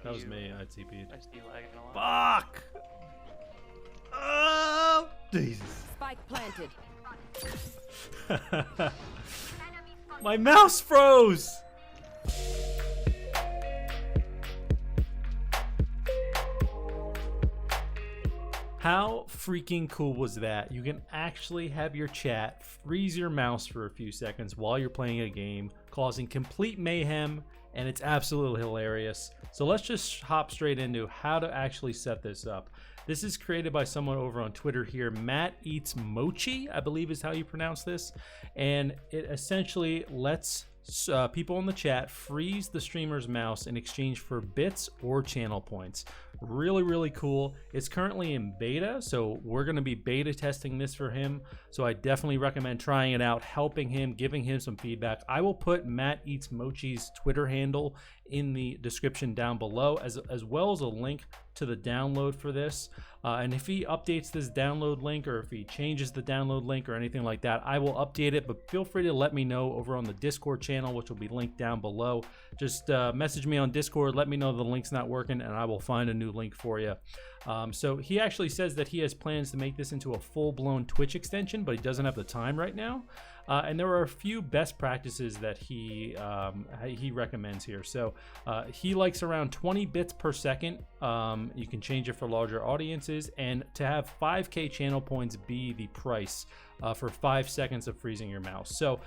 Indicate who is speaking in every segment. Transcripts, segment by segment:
Speaker 1: That was me. I TP'd.
Speaker 2: I see you lagging a lot.
Speaker 1: Fuck! Oh, Jesus.
Speaker 3: Spike planted.
Speaker 1: My mouse froze! How freaking cool was that? You can actually have your chat freeze your mouse for a few seconds while you're playing a game, causing complete mayhem, and it's absolutely hilarious. So let's just hop straight into how to actually set this up. This is created by someone over on Twitter here, Matt Eats Mochi, I believe is how you pronounce this. And it essentially lets people in the chat freeze the streamer's mouse in exchange for bits or channel points. Really, really cool. It's currently in beta, so we're going to be beta testing this for him. So I definitely recommend trying it out, helping him, giving him some feedback. I will put Matt Eats Mochi's Twitter handle in the description down below, as well as a link to the download for this. And if he updates this download link, or if he changes the download link or anything like that, I will update it, but feel free to let me know over on the Discord channel, which will be linked down below. Just message me on Discord, let me know the link's not working, and I will find a new link for you. So he actually says that he has plans to make this into a full-blown Twitch extension, but he doesn't have the time right now. And there are a few best practices that he recommends here. So he likes around 20 bits per second. You can change it for larger audiences, and to have 5K channel points be the price for 5 seconds of freezing your mouse. So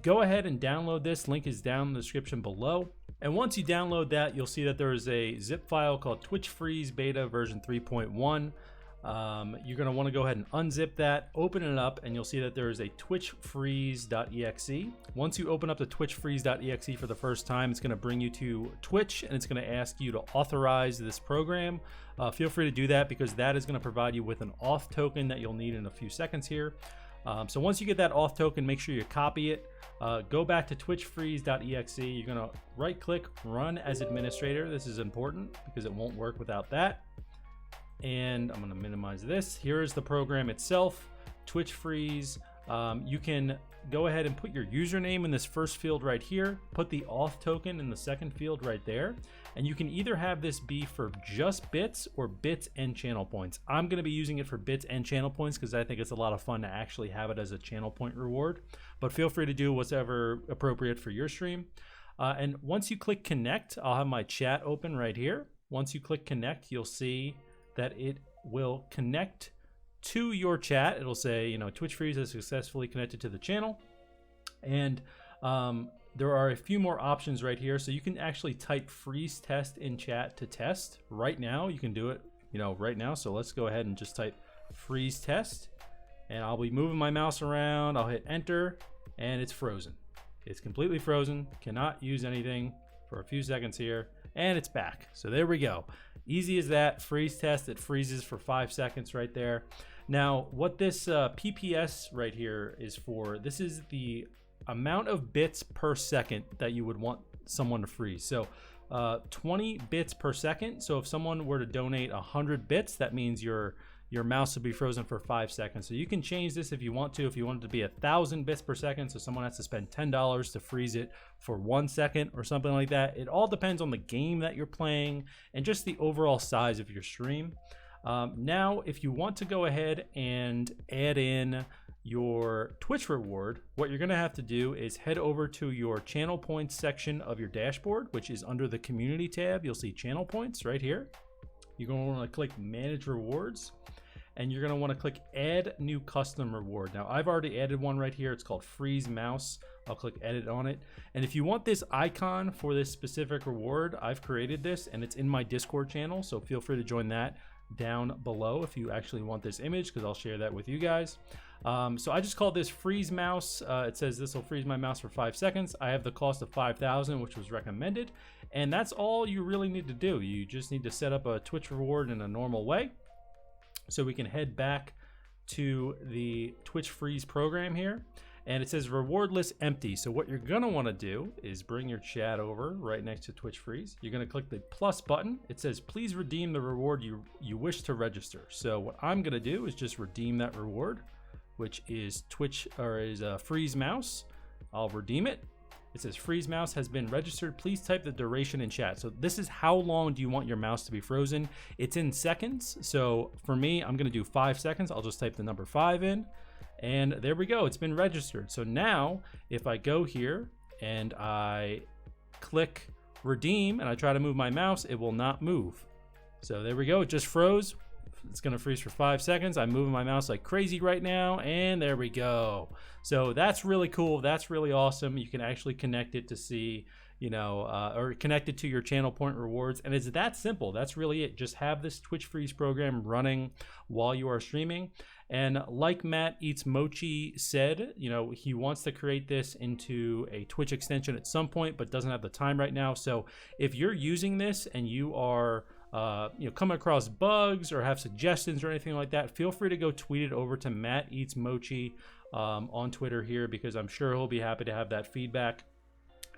Speaker 1: go ahead and download this. Link is down in the description below. And once you download that, you'll see that there is a zip file called TwitchFreeze Beta version 3.1. You're going to want to go ahead and unzip that, open it up, and you'll see that there is a TwitchFreeze.exe. Once you open up the TwitchFreeze.exe for the first time, it's going to bring you to Twitch, and it's going to ask you to authorize this program. Feel free to do that, because that is going to provide you with an auth token that you'll need in a few seconds here. So once you get that auth token, make sure you copy it. Go back to TwitchFreeze.exe. You're going to right click, run as administrator. This is important because it won't work without that. And I'm going to minimize this. Here is the program itself, TwitchFreeze. You can go ahead and put your username in this first field right here, put the auth token in the second field right there, and you can either have this be for just bits or bits and channel points. I'm going to be using it for bits and channel points because I think it's a lot of fun to actually have it as a channel point reward, but feel free to do whatever appropriate for your stream. And once you click connect, I'll have my chat open right here. Once you click connect, you'll see that it will connect to your chat. It'll say, you know, TwitchFreeze has successfully connected to the channel. And there are a few more options right here. So you can actually type freeze test in chat to test right now. You can do it, you know, right now. So let's go ahead and just type freeze test, and I'll be moving my mouse around. I'll hit enter, and it's frozen. It's completely frozen. Cannot use anything for a few seconds here, and it's back. So there we go. Easy as that. Freeze test. It freezes for 5 seconds right there. Now, what this PPS right here is for, this is the amount of bits per second that you would want someone to freeze. So 20 bits per second. So if someone were to donate 100 bits, that means your mouse would be frozen for 5 seconds. So you can change this if you want to. If you want it to be 1,000 bits per second, so someone has to spend $10 to freeze it for 1 second or something like that. It all depends on the game that you're playing and just the overall size of your stream. Now, if you want to go ahead and add in your Twitch reward, what you're going to have to do is head over to your channel points section of your dashboard, which is under the community tab. You'll see channel points right here. You're going to want to click manage rewards, and you're going to want to click add new custom reward. Now I've already added one right here. It's called freeze mouse. I'll click edit on it. And if you want this icon for this specific reward, I've created this and it's in my Discord channel. So feel free to join that down below if you actually want this image, because I'll share that with you guys. So I just called this freeze mouse. It says this will freeze my mouse for 5 seconds. I have the cost of 5,000, which was recommended. And that's all you really need to do. You just need to set up a Twitch reward in a normal way. So we can head back to the Twitch Freeze program here. And it says reward list empty. So what you're gonna wanna do is bring your chat over right next to Twitch Freeze. You're gonna click the plus button. It says, please redeem the reward you wish to register. So what I'm gonna do is just redeem that reward, which is freeze mouse. I'll redeem it. It says freeze mouse has been registered. Please type the duration in chat. So this is how long do you want your mouse to be frozen? It's in seconds. So for me, I'm gonna do 5 seconds. I'll just type the number 5 in, and there we go. It's been registered. So now if I go here and I click redeem and I try to move my mouse, it will not move. So there we go, it just froze. It's gonna freeze for 5 seconds. I'm moving my mouse like crazy right now, and there we go. So that's really cool. That's really awesome. You can actually connect it to see, you know, or connect it to your channel point rewards. And it's that simple. That's really it. Just have this Twitch Freeze program running while you are streaming. And like Matt Eats Mochi said, you know, he wants to create this into a Twitch extension at some point, but doesn't have the time right now. So if you're using this and you are you know, come across bugs or have suggestions or anything like that, feel free to go tweet it over to Matt Eats Mochi on Twitter here, because I'm sure he'll be happy to have that feedback.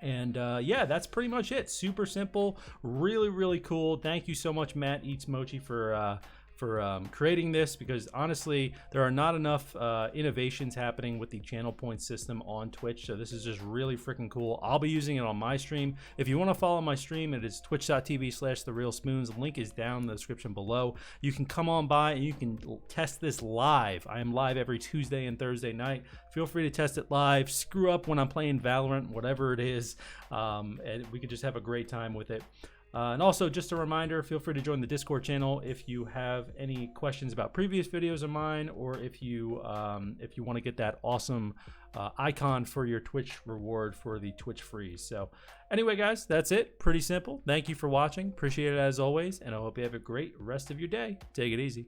Speaker 1: And yeah, that's pretty much it. Super simple, really cool. Thank you so much, Matt Eats Mochi, for creating this, because honestly there are not enough innovations happening with the channel point system on Twitch, so this is just really freaking cool. I'll be using it on my stream. If you want to follow my stream, it is twitch.tv/therealspoons. Link is down in the description below. You can come on by and you can test this live. I am live every Tuesday and Thursday night. Feel free to test it live. Screw up when I'm playing Valorant, whatever it is, and we could just have a great time with it. And also, just a reminder, feel free to join the Discord channel if you have any questions about previous videos of mine, or if you want to get that awesome icon for your Twitch reward for the Twitch Freeze. So anyway, guys, that's it. Pretty simple. Thank you for watching. Appreciate it as always, and I hope you have a great rest of your day. Take it easy.